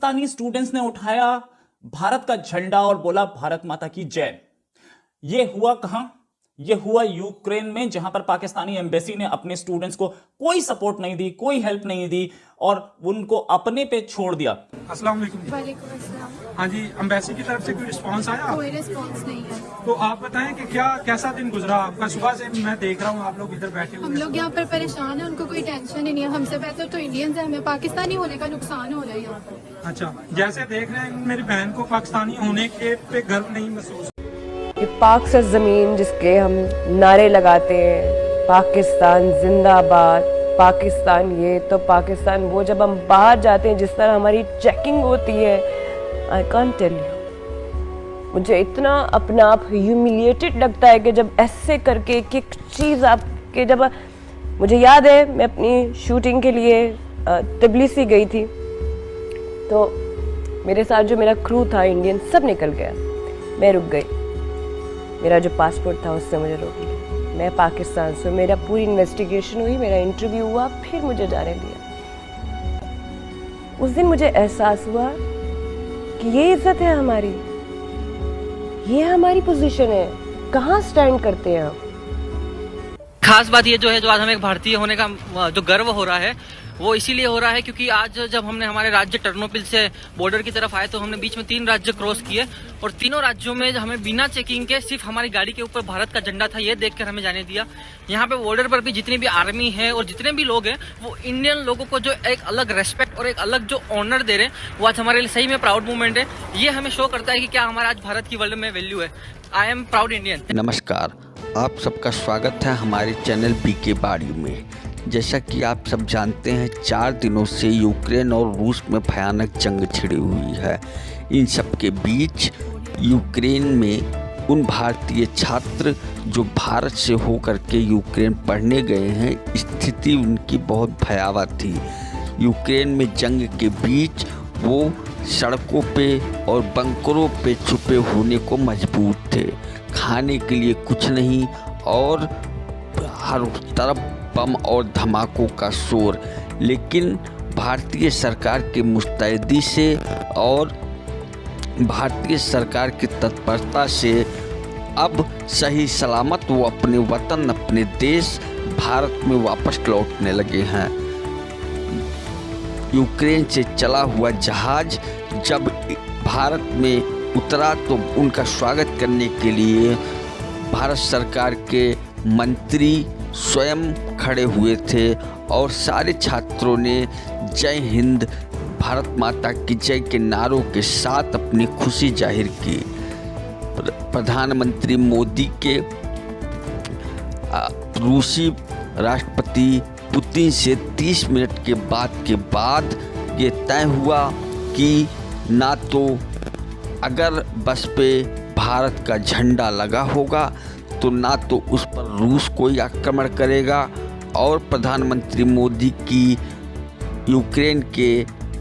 Pakistani students ने उठाया भारत का झंडा और बोला भारत माता की जय। ये हुआ कहां? ये हुआ यूक्रेन में, जहां पर पाकिस्तानी एम्बेसी ने अपने स्टूडेंट्स को कोई सपोर्ट नहीं दी, कोई हेल्प नहीं दी और उनको अपने पे छोड़ दिया। अस्सलाम वालेकुम। वालेकुम अस्सलाम। हाँ जी, एम्बेसी की तरफ से कोई रिस्पांस आया? कोई रिस्पॉन्स नहीं है। तो आप बताएं कि कैसा दिन गुजरा आपका? सुबह से मैं देख रहा हूँ आप लोग इधर बैठे हम हुए लोग यहाँ पर परेशान हैं, उनको कोई टेंशन ही नहीं है। हमसे बेहतर तो इंडियंस है, हमें पाकिस्तानी होने का नुकसान हो रहा है यहाँ पर। अच्छा, जैसे देख रहे हैं मेरी बहन को पाकिस्तानी होने के पे गर्व नहीं महसूस। ये पाक सर ज़मीन जिसके हम नारे लगाते हैं, पाकिस्तान जिंदाबाद, पाकिस्तान ये तो पाकिस्तान वो, जब हम बाहर जाते हैं जिस तरह हमारी चेकिंग होती है, आई कांट टेल यू, मुझे इतना अपना आप ह्यूमिलिएटेड लगता है कि जब ऐसे करके एक एक चीज़ आपके, जब मुझे याद है मैं अपनी शूटिंग के लिए तिबलिसी गई थी, तो मेरे साथ जो मेरा क्रू था इंडियन सब निकल गया, मैं रुक गई। मेरा जो पासपोर्ट था उससे मुझे रोक लिया। मैं पाकिस्तान से, मेरा पूरी इन्वेस्टिगेशन हुई, मेरा इंटरव्यू हुआ, फिर मुझे जाने दिया। उस दिन मुझे एहसास हुआ कि ये इज्जत है हमारी, ये हमारी पोजीशन है, कहाँ स्टैंड करते हैं हम। खास बात ये जो है, जो आज हमें एक भारतीय होने का जो गर्व हो रहा है, वो इसीलिए हो रहा है क्योंकि आज जब हमने हमारे राज्य टर्नोपिल से बॉर्डर की तरफ आए तो हमने बीच में 3 राज्य क्रॉस किए और तीनों राज्यों में हमें बिना चेकिंग के सिर्फ हमारी गाड़ी के ऊपर भारत का झंडा था, ये देखकर हमें जाने दिया। यहाँ पे बॉर्डर पर भी जितनी भी आर्मी है और जितने भी लोग हैं, वो इंडियन लोगों को जो एक अलग रेस्पेक्ट और एक अलग जो ऑनर दे रहे हैं, वो आज हमारे लिए सही में प्राउड मूवमेंट है। ये हमें शो करता है कि क्या हमारा आज भारत की वर्ल्ड में वैल्यू है। I am proud Indian. नमस्कार, आप सबका स्वागत है हमारे चैनल बीके बाड़ी में। जैसा कि आप सब जानते हैं, 4 दिनों से यूक्रेन और रूस में भयानक जंग छिड़ी हुई है। इन सब के बीच यूक्रेन में उन भारतीय छात्र जो भारत से होकर के यूक्रेन पढ़ने गए हैं, स्थिति उनकी बहुत भयावह थी। यूक्रेन में जंग के बीच वो सड़कों पे और बंकरों पे छुपे होने को मजबूर थे। खाने के लिए कुछ नहीं और हर तरफ बम और धमाकों का शोर। लेकिन भारतीय सरकार की मुस्तैदी से और भारतीय सरकार की तत्परता से अब सही सलामत वो अपने वतन, अपने देश भारत में वापस लौटने लगे हैं। यूक्रेन से चला हुआ जहाज जब भारत में उतरा तो उनका स्वागत करने के लिए भारत सरकार के मंत्री स्वयं खड़े हुए थे और सारे छात्रों ने जय हिंद, भारत माता की जय के नारों के साथ अपनी खुशी जाहिर की। प्रधानमंत्री मोदी के रूसी राष्ट्रपति पुतिन से 30 मिनट के बाद ये तय हुआ कि ना तो अगर बस पे भारत का झंडा लगा होगा तो ना तो उस पर रूस कोई आक्रमण करेगा। और प्रधानमंत्री मोदी की यूक्रेन के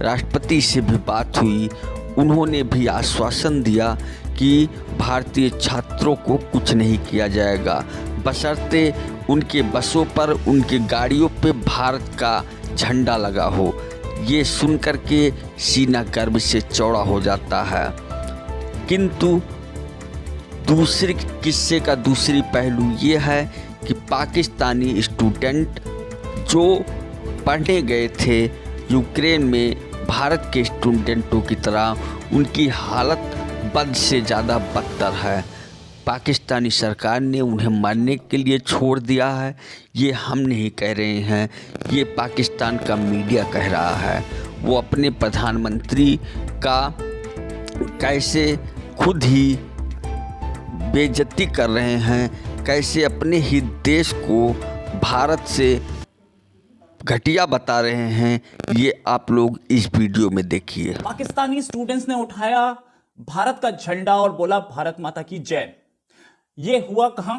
राष्ट्रपति से भी बात हुई, उन्होंने भी आश्वासन दिया कि भारतीय छात्रों को कुछ नहीं किया जाएगा, बशर्ते उनके बसों पर, उनके गाड़ियों पे भारत का झंडा लगा हो। ये सुनकर के सीना गर्व से चौड़ा हो जाता है। किंतु दूसरे किस्से का दूसरी पहलू ये है कि पाकिस्तानी स्टूडेंट जो पढ़ने गए थे यूक्रेन में, भारत के स्टूडेंटों की तरह उनकी हालत बद से ज़्यादा बदतर है। पाकिस्तानी सरकार ने उन्हें मरने के लिए छोड़ दिया है। ये हम नहीं कह रहे हैं, ये पाकिस्तान का मीडिया कह रहा है। वो अपने प्रधानमंत्री का कैसे खुद ही बेइज्जती कर रहे हैं, कैसे अपने ही देश को भारत से घटिया बता रहे हैं, ये आप लोग इस वीडियो में देखिए। पाकिस्तानी स्टूडेंट्स ने उठाया भारत का झंडा और बोला भारत माता की जय। ये हुआ कहां?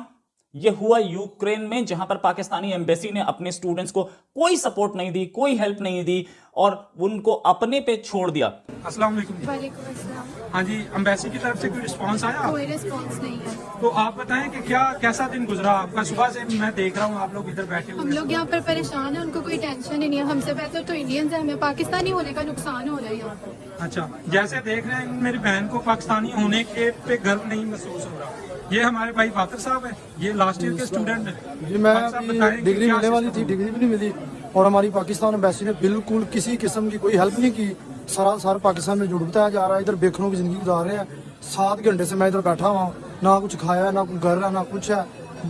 ये हुआ यूक्रेन में, जहां पर पाकिस्तानी एम्बेसी ने अपने स्टूडेंट्स को कोई सपोर्ट नहीं दी, कोई हेल्प नहीं दी और उनको अपने पे छोड़ दिया। अस्सलाम वालेकुम। वालेकुम अस्सलाम। हाँ जी, एम्बेसी की तरफ से कोई रिस्पांस आया? कोई रिस्पॉन्स नहीं है। तो आप बताएं कि कैसा दिन गुजरा आपका? सुबह से मैं देख रहा हूँ आप लोग इधर बैठे हुए हम लोग यहाँ पर परेशान हैं, उनको कोई टेंशन ही नहीं है। हमसे बेहतर तो इंडियंस है, हमें पाकिस्तानी होने का नुकसान हो रहा है यहाँ पर। अच्छा, जैसे देख रहे हैं मेरी बहन को पाकिस्तानी होने के पे गर्व नहीं महसूस हो रहा। ये हमारे भाई बाकर साहब है, ये लास्ट ईयर के स्टूडेंट हैं। जी मैं बाकर साहब अभी बताएं कि डिग्री क्या मिलने वाली थी, सिस्टम है? डिग्री भी नहीं मिली और हमारी पाकिस्तान एम्बेसी ने बिल्कुल किसी किस्म की कोई हेल्प नहीं की। सारा पाकिस्तान में जुड़ बताया जा रहा है, इधर बेखनों की जिंदगी गुजार रहे हैं। 7 घंटे से मैं इधर बैठा हुआ हूँ, ना कुछ खाया है, ना कुछ घर है, ना कुछ है।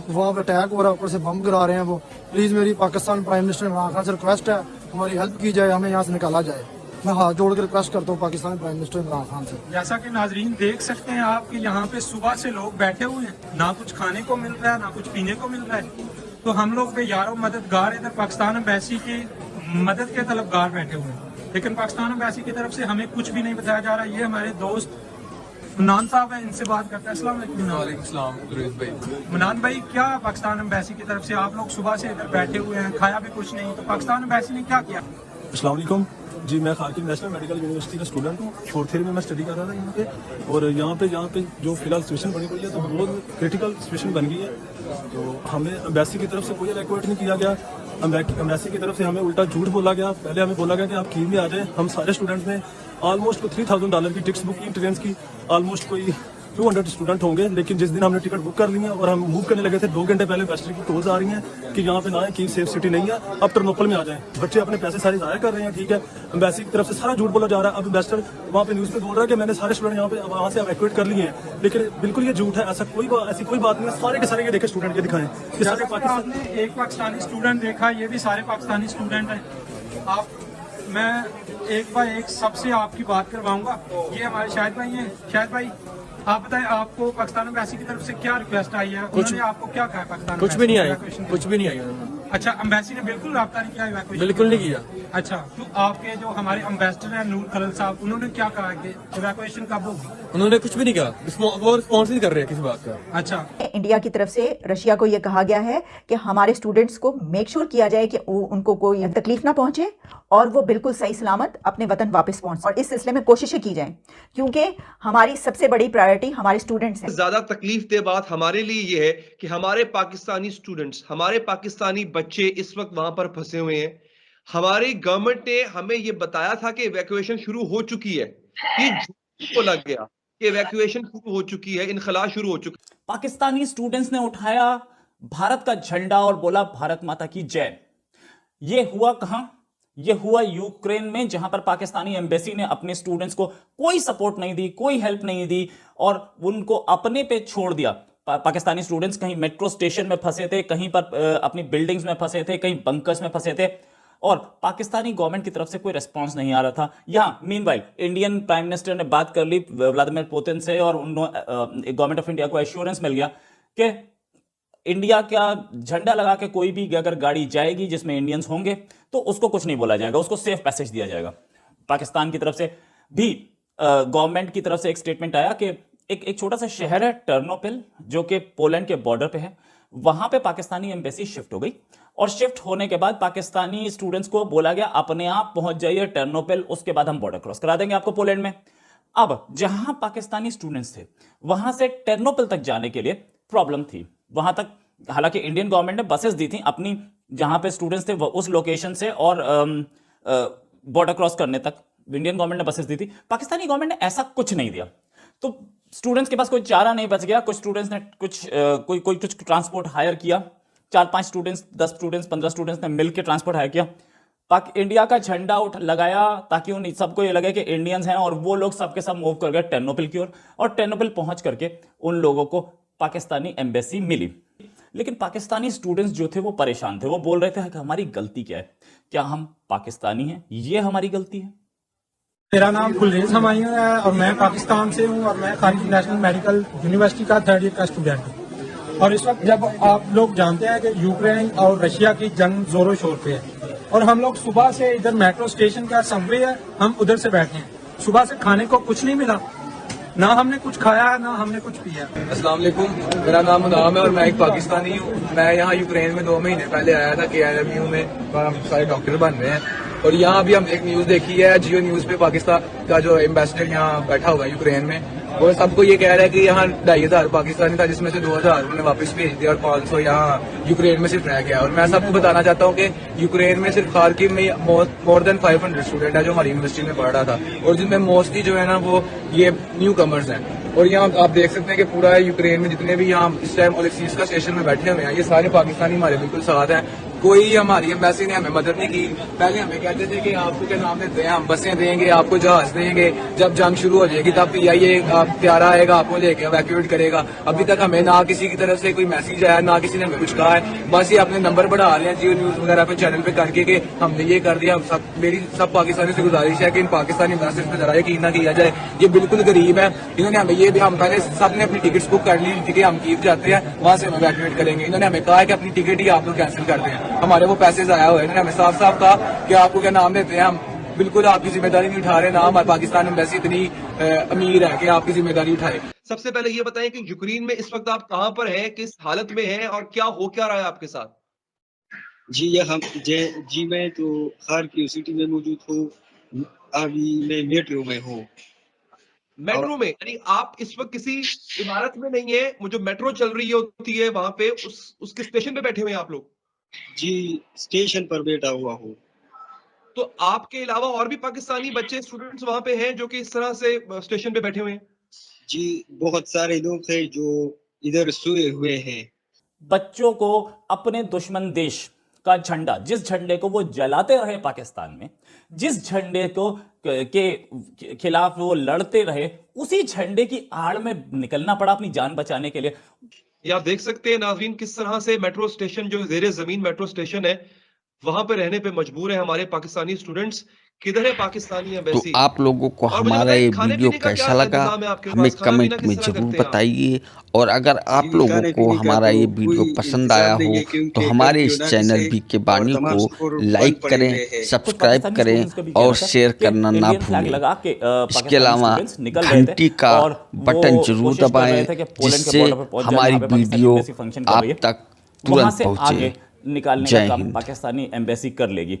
वहाँ पे अटैक हो रहा है, ऊपर से बम गिरा रहे हैं वो। प्लीज मेरी पाकिस्तान प्राइम मिनिस्टर इमरान खान से रिक्वेस्ट है, हमारी हेल्प की जाए, हमें यहाँ से निकाला जाए। मैं हाथ जोड़ कर रिक्वेस्ट करता हूँ पाकिस्तान प्राइम मिनिस्टर इमरान खान से। जैसा कि नाजरीन देख सकते हैं आप कि यहाँ पे सुबह से लोग बैठे हुए हैं, ना कुछ खाने को मिल रहा है, ना कुछ पीने को मिल रहा है। तो हम लोग पे यारों मददगार इधर पाकिस्तान एम्बेसी की मदद के तलबगार बैठे हुए हैं, लेकिन पाकिस्तान एम्बेसी की तरफ से हमें कुछ भी नहीं बताया जा रहा। ये हमारे दोस्त मनान साहब हैं, इनसे बात करते हैं। अस्सलाम वालेकुम। मनान भाई, क्या पाकिस्तान एम्बेसी की तरफ से आप लोग सुबह से इधर बैठे हुए हैं, खाया भी कुछ नहीं, तो पाकिस्तान एम्बेसी ने क्या किया? अस्सलाम वालेकुम जी, मैं खाकिम नेशनल मेडिकल यूनिवर्सिटी का स्टूडेंट हूँ। 4th ईयर में मैं स्टडी कर रहा था यहाँ पे। और यहाँ पे जो फिलहाल सिचुएशन बनी हुई है तो बहुत क्रिटिकल सिचुएशन बन गई है। तो हमें एम्बेसी की तरफ से कोई इवैक्यूएट नहीं किया गया। एम्बेसी की तरफ से हमें उल्टा झूठ बोला गया। पहले हमें बोला गया कि आप कीव में आ जाए। हम सारे स्टूडेंट्स ने ऑलमोस्ट $3000 की टिकट्स बुक की ट्रेन की। ऑलमोस्ट कोई 200 स्टूडेंट होंगे, लेकिन जिस दिन हमने टिकट बुक कर ली है और हम मूव करने लगे थे 2 घंटे पहले वेस्टर्न की कॉल्स आ रही हैं कि यहाँ पे ना है, की सेफ सिटी नहीं है, अब टर्नोपल में आ जाएं। बच्चे अपने पैसे सारे ज़ाया कर रहे हैं, ठीक है। एम्बेसी की तरफ से सारा झूठ बोला जा रहा है। अब वेस्टर्न वहाँ पे न्यूज़ पे बोल रहा है कि मैंने सारे स्टूडेंट यहाँ पे वहाँ से इवैक्यूएट कर लिए हैं, लेकिन बिल्कुल ये झूठ है। ऐसी कोई बात नहीं है। सारे के सारे ये देखे स्टूडेंट के दिखाएं कि सारे पाकिस्तान। आपने एक पाकिस्तानी स्टूडेंट देखा, ये भी सारे पाकिस्तानी स्टूडेंट हैं। मैं एक बार एक सबसे आपकी बात करवाऊंगा। ये हमारे शाहिद भाई हैं। शाहिद भाई, आप बताएं, आपको पाकिस्तान एम्बेसी की तरफ से क्या रिक्वेस्ट आई है? उन्होंने आपको क्या कहा? पाकिस्तान कुछ भी नहीं आया, evacuation कुछ भी नहीं आया। अच्छा, एम्बेसी ने बिल्कुल रब्ता नहीं किया evacuation? बिल्कुल नहीं किया। अच्छा, तो आपके जो हमारे एम्बेसडर हैं नूर खलल साहब, उन्होंने क्या कहा कि इवैक्यूएशन कब होगी? उन्होंने कुछ भी नहीं कहा, वो रिस्पॉन्स नहीं कर रहे हैं किसी बात का। अच्छा, इंडिया की तरफ से रशिया को यह कहा गया है कि हमारे स्टूडेंट्स को मेक श्योर किया जाए कि उनको कोई तकलीफ ना पहुंचे और वो बिल्कुल सही सलामत अपने वतन वापस पहुंचे। और इस सिलसिले में कोशिशें की जाएं, क्योंकि हमारी सबसे बड़ी प्रायोरिटी हमारे स्टूडेंट्स हैं। ज्यादा तकलीफ दे बात हमारे लिए ये है कि हमारे पाकिस्तानी स्टूडेंट्स, हमारे पाकिस्तानी बच्चे इस वक्त वहां पर फंसे हुए हैं। हमारी गवर्नमेंट ने हमें ये बताया था कि इवैक्यूएशन शुरू हो चुकी है। ये झूठ बोला गया कि इवैक्यूएशन शुरू हो चुकी है, इनखला शुरू हो चुका है। पाकिस्तानी स्टूडेंट्स ने उठाया भारत का झंडा और बोला भारत माता की जय। ये हुआ कहां? ये हुआ यूक्रेन में, जहां पर पाकिस्तानी एम्बेसी ने अपने स्टूडेंट्स को कोई सपोर्ट नहीं दी, कोई हेल्प नहीं दी और उनको अपने पे छोड़ दिया। पाकिस्तानी स्टूडेंट्स कहीं मेट्रो स्टेशन में फंसे थे, कहीं पर अपनी बिल्डिंग्स में फंसे थे, कहीं बंकर्स में फंसे थे और पाकिस्तानी गवर्नमेंट की तरफ से कोई रिस्पांस नहीं आ रहा था। यहाँ मीनवाइल इंडियन प्राइम मिनिस्टर ने बात कर ली व्लादिमीर पुतिन से और गवर्नमेंट ऑफ इंडिया को एश्योरेंस मिल गया कि इंडिया का झंडा लगा के कोई भी अगर गाड़ी जाएगी जिसमें इंडियंस होंगे तो उसको कुछ नहीं बोला जाएगा, उसको सेफ पैसेज दिया जाएगा। पाकिस्तान की तरफ से भी गवर्नमेंट की तरफ से एक स्टेटमेंट आया कि एक छोटा सा शहर है टर्नोपिल, जो कि पोलैंड के बॉर्डर पे है, वहां पे पाकिस्तानी एम्बेसी शिफ्ट हो गई और शिफ्ट होने के बाद पाकिस्तानी स्टूडेंट्स को बोला गया अपने आप पहुंच जाइए टर्नोपिल, उसके बाद हम बॉर्डर क्रॉस करा देंगे आपको पोलैंड में। अब जहां पाकिस्तानी स्टूडेंट्स थे वहां से टर्नोपिल तक जाने के लिए प्रॉब्लम थी। वहां तक हालांकि इंडियन गवर्नमेंट ने बसेस दी थी अपनी, जहां पे स्टूडेंट्स थे उस लोकेशन से और बॉर्डर क्रॉस करने तक इंडियन गवर्नमेंट ने बसेस दी थी। पाकिस्तानी गवर्नमेंट ने ऐसा कुछ नहीं दिया, तो स्टूडेंट्स के पास कोई चारा नहीं बच गया। कुछ स्टूडेंट्स ने कुछ ट्रांसपोर्ट हायर किया, 4-5 स्टूडेंट्स, 10 स्टूडेंट्स, 15 स्टूडेंट्स ने मिलकर ट्रांसपोर्ट हायर किया, इंडिया का झंडा लगाया ताकि उन सबको ये लगे कि इंडियंस हैं और वो लोग सबके सब मूव कर गए टर्नोपिल की ओर और टर्नोपिल पहुंच करके उन लोगों को पाकिस्तानी एम्बेसी मिली। लेकिन पाकिस्तानी स्टूडेंट्स जो थे वो परेशान थे, वो बोल रहे थे कि हमारी गलती क्या है, क्या हम पाकिस्तानी हैं, ये हमारी गलती है। मेरा नाम गुलरेज हमायूं है और मैं पाकिस्तान से हूँ और मैं खाकिम नेशनल मेडिकल यूनिवर्सिटी का 3rd ईयर का स्टूडेंट हूँ। और इस वक्त जब आप लोग जानते हैं कि यूक्रेन और रशिया की जंग जोरों शोर पे है और हम लोग सुबह से इधर मेट्रो स्टेशन का सबवे है, हम उधर से बैठे हैं। सुबह से खाने को कुछ नहीं मिला, ना हमने कुछ खाया ना हमने कुछ पिया। अस्सलाम वालेकुम, मेरा नाम मुनाम है और मैं एक पाकिस्तानी हूँ। मैं यहाँ यूक्रेन में 2 महीने पहले आया था KIMU में, और हम सारे डॉक्टर बन रहे हैं। और यहाँ अभी हम एक न्यूज देखी है, जियो न्यूज पे पाकिस्तान का जो एम्बेसडर यहाँ बैठा हुआ है यूक्रेन में, वो सबको ये कह रहा है कि यहाँ 2500 पाकिस्तानी था, जिसमें से 2000 उन्होंने वापस भेज दिया और 500 यहाँ यूक्रेन में सिर्फ रह गया। और मैं सबको बताना चाहता हूँ कि यूक्रेन में सिर्फ खार्किव में मोर देन 500 स्टूडेंट है जो हमारी यूनिवर्सिटी में पढ़ रहा था, और जिनमें मोस्टली जो है ना वो ये न्यू कमर्स हैं। और यहाँ आप देख सकते हैं कि पूरा यूक्रेन में जितने भी यहाँ इस टाइम ओलेक्सीस का स्टेशन में बैठे हुए हैं, ये सारे पाकिस्तानी हमारे बिल्कुल साथ हैं। कोई हमारी एम्बेसी ने हमें मदद नहीं की। पहले हमें कहते थे कि आपको क्या नाम देते हैं, हम बसें देंगे, आपको जहाज देंगे, जब जंग शुरू हो जाएगी तब PIA प्यारा आएगा, आपको लेके इवैक्यूएट करेगा। अभी तक हमें ना किसी की तरफ से कोई मैसेज आया, ना किसी ने हमें कुछ कहा है। बस ये अपने नंबर बढ़ा रहे हैं जियो न्यूज वगैरह पे चैनल पे करके कि हमने ये कर दिया। मेरी सब पाकिस्तानी से गुजारिश है कि इन पाकिस्तानी मैसेज पे जरा यकीन ना किया जाए। ये बिल्कुल गरीब है, इन्होंने हमें ये भी, हम पहले सबने अपनी टिकट्स बुक कर ली थी कि हम कीव जाते हैं, वहां से हम इवैक्यूएट करेंगे। इन्होंने हमें कहा है कि अपनी टिकट ही आप लोग कैंसिल कर दें, हमारे वो पैसे आया हुआ है। इन्होंने हमें साफ साफ कहा कि आपको क्या नाम देते हैं, हम बिल्कुल आपकी जिम्मेदारी नहीं उठा रहे, ना हमारे पाकिस्तान एम्बेसी इतनी अमीर है कि आपकी जिम्मेदारी उठाए। सबसे पहले ये बताएं कि यूक्रेन में इस वक्त आप कहां पर हैं, किस हालत में हैं और क्या हो क्या रहा है आपके साथ? जी मैं तो खार्किव सिटी में मौजूद हूँ। अभी मैं मेट्रो में हूँ। मेट्रो में यानी आप इस वक्त किसी इमारत में नहीं है, वो जो मेट्रो चल रही होती है वहां पे उसके स्टेशन पे बैठे हुए हैं आप लोग? जी स्टेशन पर बैठा हुआ हूँ। तो आपके अलावा और भी पाकिस्तानी बच्चे स्टूडेंट्स वहां पे हैं जो कि इस तरह से स्टेशन पे बैठे हुए हैं? जी बहुत सारे लोग हैं जो इधर सोए हुए हैं। बच्चों को अपने दुश्मन देश का झंडा, जिस झंडे को वो जलाते रहे पाकिस्तान में, जिस झंडे को के खिलाफ वो लड़ते रहे, उसी झंडे की आड़ में निकलना पड़ा अपनी जान बचाने के लिए। ये आप देख सकते हैं नाज़रीन किस तरह से मेट्रो स्टेशन, जो ज़ेरे ज़मीन मेट्रो स्टेशन है, वहां पे रहने पे मजबूर है हमारे पाकिस्तानी स्टूडेंट्स। किधर है पाकिस्तानी एम्बेसी? तो आप लोगों को हमारा ये वीडियो कैसा लगा हमें कमेंट में जरूर बताइए, और अगर आप लोगों को हमारा ये वीडियो पसंद आया हो तो हमारे इस चैनल BK बानी को लाइक करें, सब्सक्राइब करें और शेयर करना ना भूलें। इसके अलावा घंटी का बटन जरूर दबाएं जिससे हमारी वीडियो आप तक तुरंत पहुंचे। निकालने का काम पाकिस्तानी एम्बेसी कर लेगी।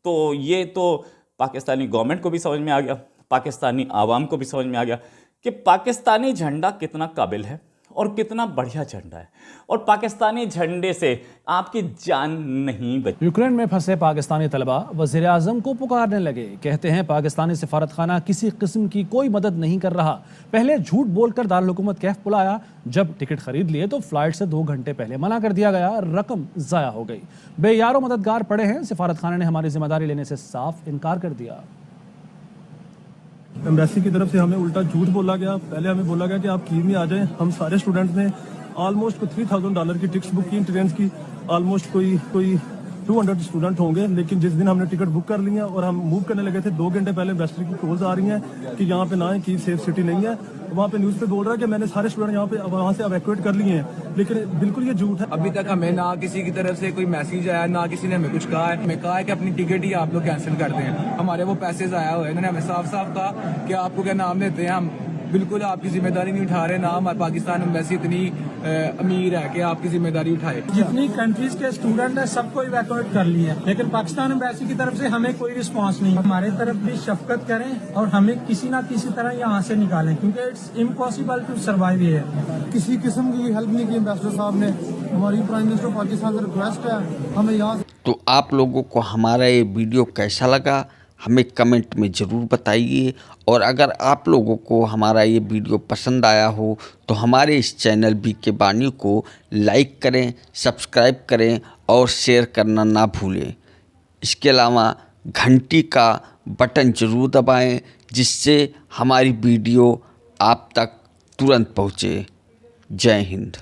तो ये तो पाकिस्तानी गवर्नमेंट को भी समझ में आ गया, पाकिस्तानी आवाम को भी समझ में आ गया कि पाकिस्तानी झंडा कितना काबिल है और कितना बढ़िया झंडा है, और पाकिस्तानी झंडे से आपकी जान नहीं बची। यूक्रेन में फंसे पाकिस्तानी तलबा वज़ीर आज़म को पुकारने लगे। कहते हैं पाकिस्तानी सफारत खाना किसी किस्म की कोई मदद नहीं कर रहा। पहले झूठ बोलकर दारुल हुकूमत कैफ बुलाया, जब टिकट खरीद लिए तो फ्लाइट से 2 घंटे पहले मना कर दिया गया, रकम ज़ाया हो गई। बेयारो मददगार पड़े हैं, सफारत खाना ने हमारी जिम्मेदारी लेने से साफ इनकार कर दिया। एम्बेसी की तरफ से हमें उल्टा झूठ बोला गया। पहले हमें बोला गया कि आप कीव में आ जाएं। हम सारे स्टूडेंट्स ने ऑलमोस्ट $3000 की टिकट्स बुक की ट्रेन की। ऑलमोस्ट कोई 200 स्टूडेंट होंगे, लेकिन जिस दिन हमने टिकट बुक कर ली है और हम मूव करने लगे थे 2 घंटे पहले एम्बेसडर की कॉल्स आ रही हैं कि यहाँ पे ना है, कीव सेफ सिटी नहीं है। वहाँ पे न्यूज़ पे बोल रहा है कि मैंने सारे स्टूडेंट यहाँ पे वहाँ से इवैक्यूएट कर लिए हैं, लेकिन बिल्कुल ये झूठ है। अभी तक हमें ना किसी की तरफ से कोई मैसेज आया, ना किसी ने हमें कुछ कहा है। हमें कहा है कि अपनी टिकट ही आप लोग कैंसिल कर दें, हमारे वो पैसे आया हुआ है। इन्होंने हमें साफ साफ कहा कि आपको क्या नाम देते हैं, हम बिल्कुल आपकी जिम्मेदारी नहीं उठा रहे, ना हमारे पाकिस्तान एम्बेसी इतनी अमीर है कि आपकी जिम्मेदारी उठाए। जितनी कंट्रीज के स्टूडेंट है सबको इवैक्यूएट कर लिए, लेकिन पाकिस्तान एम्बेसी की तरफ से हमें कोई रिस्पांस नहीं। हमारे तरफ भी शफकत करें और हमें किसी ना किसी तरह यहाँ से निकालें, क्योंकि it's impossible to survive here. किसी किस्म की हेल्प नहीं की एम्बेसडर साहब ने। हमारी प्राइम मिनिस्टर पाकिस्तान से रिक्वेस्ट है हमें यहाँ। तो आप लोगों को हमारा ये वीडियो कैसा लगा हमें कमेंट में ज़रूर बताइए, और अगर आप लोगों को हमारा ये वीडियो पसंद आया हो तो हमारे इस चैनल BK बानी को लाइक करें, सब्सक्राइब करें और शेयर करना ना भूलें। इसके अलावा घंटी का बटन ज़रूर दबाएं जिससे हमारी वीडियो आप तक तुरंत पहुँचे। जय हिंद।